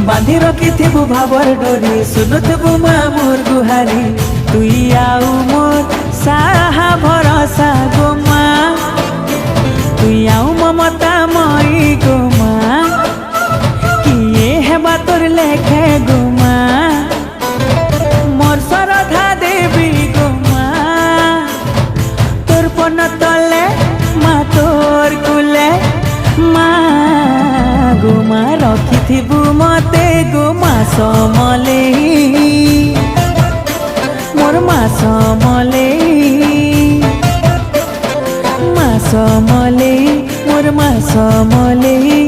बांधी रखिथिबु भावर डोरी सुनुथबु माँ मोर गुहारी तुई आउ मोर साहा भरोसा गो माँ तुई आउ ममता मई गो माँ किए हेबा तोर लेखे गो माँ मोर श्रद्धा देवी गो माँ तोर पन तले माँ तोर कुले माँ गो माँ रखिथिबु मते गो माँ समलेई मोर माँ समलेई माँ समलेई मोर माँ समलेई।